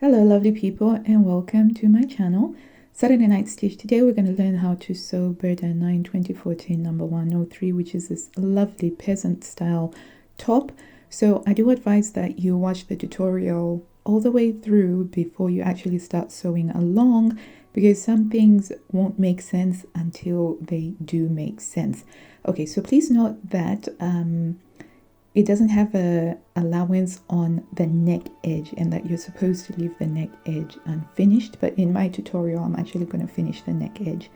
Hello lovely people and welcome to my channel. Saturday Night Stitch. Today we're going to learn how to sew Burda 9 2014 number 103, which is this lovely peasant style top. So I do advise that you watch the tutorial all the way through before you actually start sewing along, because some things won't make sense until they do make sense. Okay, so please note that it doesn't have a allowance on the neck edge and that you're supposed to leave the neck edge unfinished, but in my tutorial I'm actually going to finish the neck edge.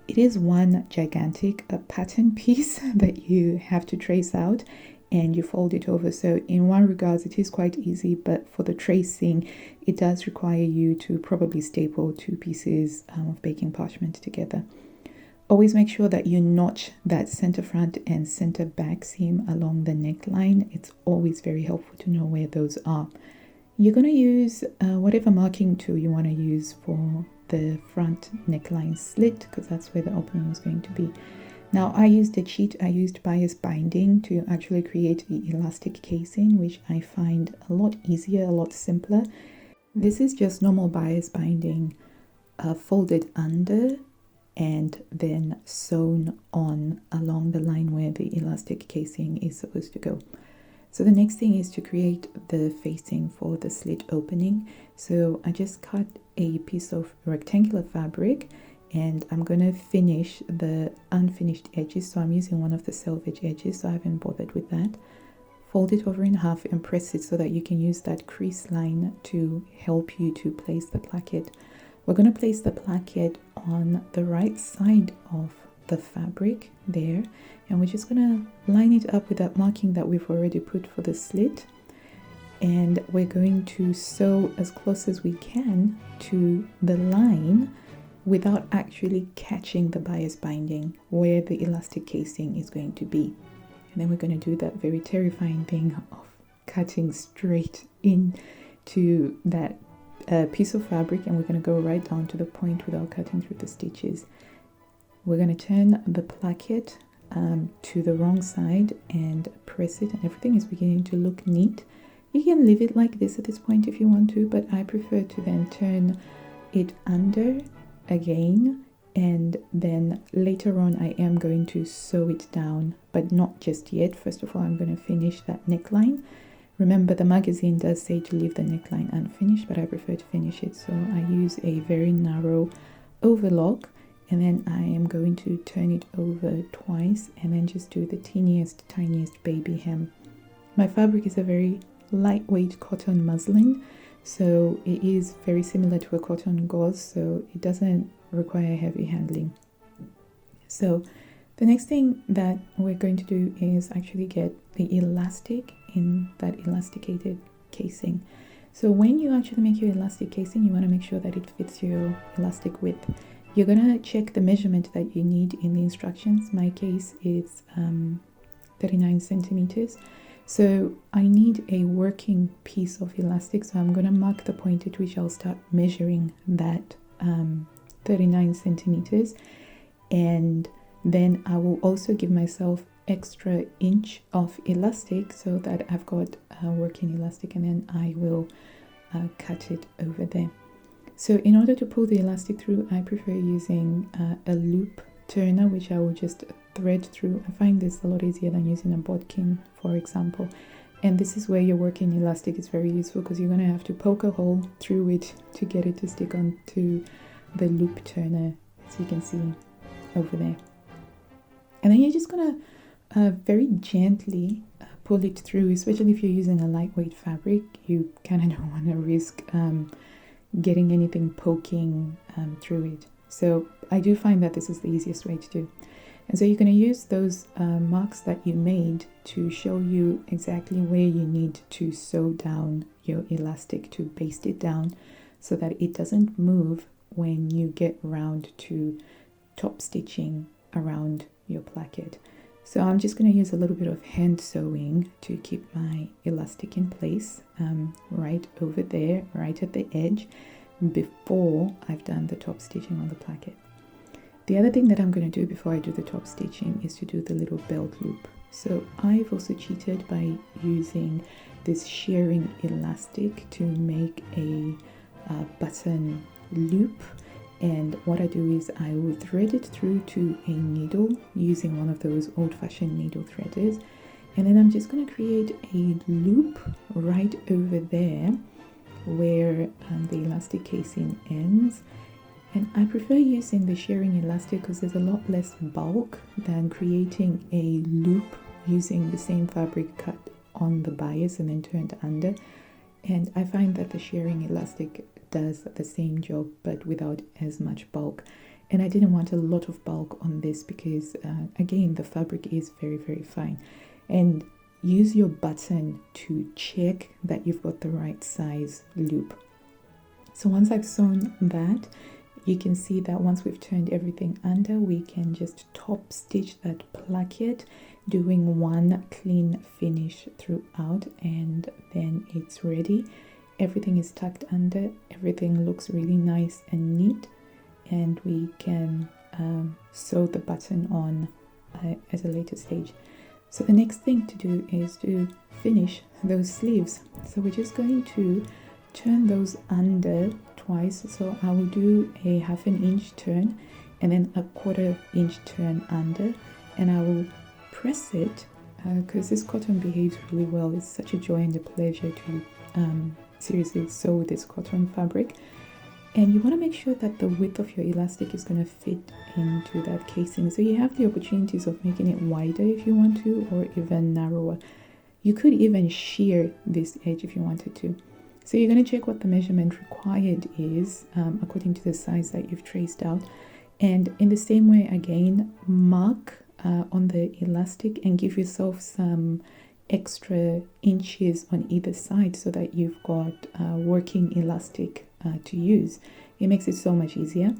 It is one gigantic pattern piece that you have to trace out and you fold it over. So in one regards it is quite easy, but for the tracing it does require you to probably staple two pieces of baking parchment together. Always make sure that you notch that center front and center back seam along the neckline. It's always very helpful to know where those are. You're going to use whatever marking tool you want to use for the front neckline slit, because that's where the opening is going to be. Now I used a cheat. I used bias binding to actually create the elastic casing, which I find a lot easier, a lot simpler. This is just normal bias binding folded under and then sewn on along the line where the elastic casing is supposed to go. So the next thing is to create the facing for the slit opening. So I just cut a piece of rectangular fabric and I'm going to finish the unfinished edges. So I'm using one of the selvage edges, so I haven't bothered with that. Fold it over in half and press it so that you can use that crease line to help you to place the placket. We're going to place the placket on the right side of the fabric there, and we're just going to line it up with that marking that we've already put for the slit, and we're going to sew as close as we can to the line without actually catching the bias binding where the elastic casing is going to be. And then we're going to do that very terrifying thing of cutting straight into that piece of fabric, and we're going to go right down to the point without cutting through the stitches. We're going to turn the placket to the wrong side and press it, and everything is beginning to look neat. You can leave it like this at this point if you want to, but I prefer to then turn it under again, and then later on I am going to sew it down, but not just yet. First of all, I'm going to finish that neckline. Remember, the magazine does say to leave the neckline unfinished, but I prefer to finish it. So I use a very narrow overlock, and then I am going to turn it over twice and then just do the teeniest, tiniest baby hem. My fabric is a very lightweight cotton muslin, so it is very similar to a cotton gauze, so it doesn't require heavy handling. So the next thing that we're going to do is actually get the elastic in that elasticated casing. So when you actually make your elastic casing, you want to make sure that it fits your elastic width. You're going to check the measurement that you need in the instructions. My case is 39 centimeters. So I need a working piece of elastic, so I'm going to mark the point at which I'll start measuring that 39 centimeters, and then I will also give myself extra inch of elastic so that I've got working elastic, and then I will cut it over there. So in order to pull the elastic through, I prefer using a loop turner, which I will just thread through. I find this a lot easier than using a bodkin, for example. And this is where your working elastic is very useful, because you're going to have to poke a hole through it to get it to stick onto the loop turner, as you can see over there. And then you're just going to very gently pull it through, especially if you're using a lightweight fabric. You kind of don't want to risk getting anything poking through it. So I do find that this is the easiest way to do. And so you're going to use those marks that you made to show you exactly where you need to sew down your elastic, to baste it down so that it doesn't move when you get round to top stitching around your placket. So I'm just going to use a little bit of hand sewing to keep my elastic in place right over there, right at the edge, before I've done the top stitching on the placket. The other thing that I'm going to do before I do the top stitching is to do the little belt loop. So I've also cheated by using this shearing elastic to make a button loop. And what I do is I will thread it through to a needle using one of those old-fashioned needle threaders. And then I'm just going to create a loop right over there where the elastic casing ends. And I prefer using the shearing elastic because there's a lot less bulk than creating a loop using the same fabric cut on the bias and then turned under. And I find that the shearing elastic does the same job but without as much bulk. And I didn't want a lot of bulk on this because again, the fabric is very, very fine. And use your button to check that you've got the right size loop. So once I've sewn that, you can see that once we've turned everything under, we can just top stitch that placket, doing one clean finish throughout, and then it's ready. Everything is tucked under, everything looks really nice and neat, and we can sew the button on at a later stage. So the next thing to do is to finish those sleeves. So we're just going to turn those under twice. So I will do a 1/2 inch turn and then a 1/4 inch turn under, and I will press it because this cotton behaves really well. It's such a joy and a pleasure to seriously sew this cotton fabric. And you want to make sure that the width of your elastic is going to fit into that casing. So you have the opportunities of making it wider if you want to, or even narrower. You could even shear this edge if you wanted to. So you're going to check what the measurement required is according to the size that you've traced out. And in the same way, again, mark on the elastic and give yourself some extra inches on either side so that you've got working elastic to use. It makes it so much easier.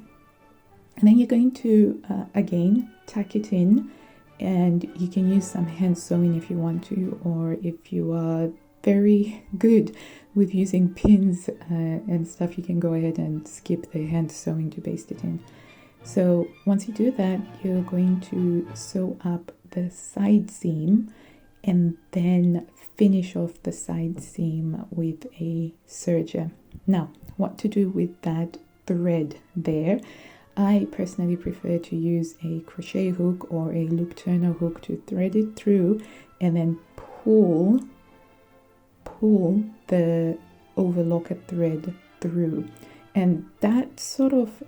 And then you're going to again tuck it in, and you can use some hand sewing if you want to, or if you are very good with using pins and stuff, you can go ahead and skip the hand sewing to baste it in. So once you do that, you're going to sew up the side seam and then finish off the side seam with a serger. Now, what to do with that thread there? I personally prefer to use a crochet hook or a loop turner hook to thread it through and then pull the overlocker thread through. And that sort of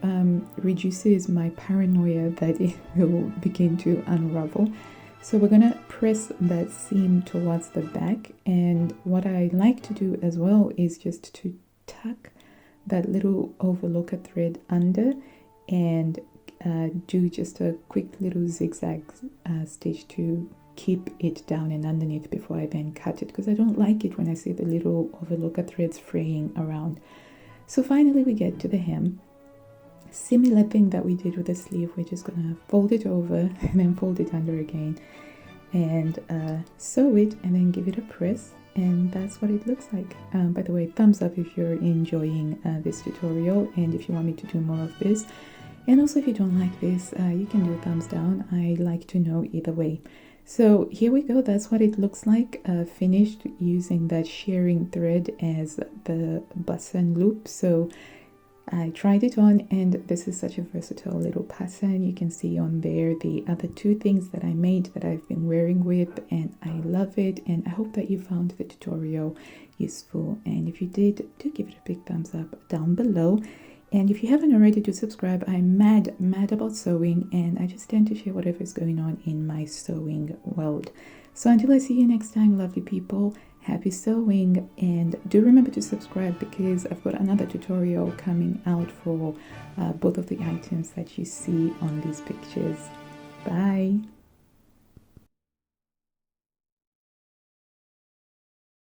reduces my paranoia that it will begin to unravel. So we're gonna press that seam towards the back, and what I like to do as well is just to tuck that little overlocker thread under and do just a quick little zigzag stitch to keep it down and underneath before I then cut it, because I don't like it when I see the little overlocker threads fraying around. So finally we get to the hem. Similar thing that we did with the sleeve, we're just gonna fold it over and then fold it under again and sew it and then give it a press, and that's what it looks like. By the way, thumbs up if you're enjoying this tutorial and if you want me to do more of this, and also if you don't like this, you can do a thumbs down. I like to know either way. So here we go, that's what it looks like finished using that shearing thread as the button loop. So I tried it on, and this is such a versatile little pattern. You can see on there the other two things that I made that I've been wearing with, and I love it, and I hope that you found the tutorial useful. And if you did, do give it a big thumbs up down below. And if you haven't already, do subscribe. I'm mad about sewing, and I just tend to share whatever is going on in my sewing world. So until I see you next time, lovely people, happy sewing, and do remember to subscribe because I've got another tutorial coming out for both of the items that you see on these pictures. Bye.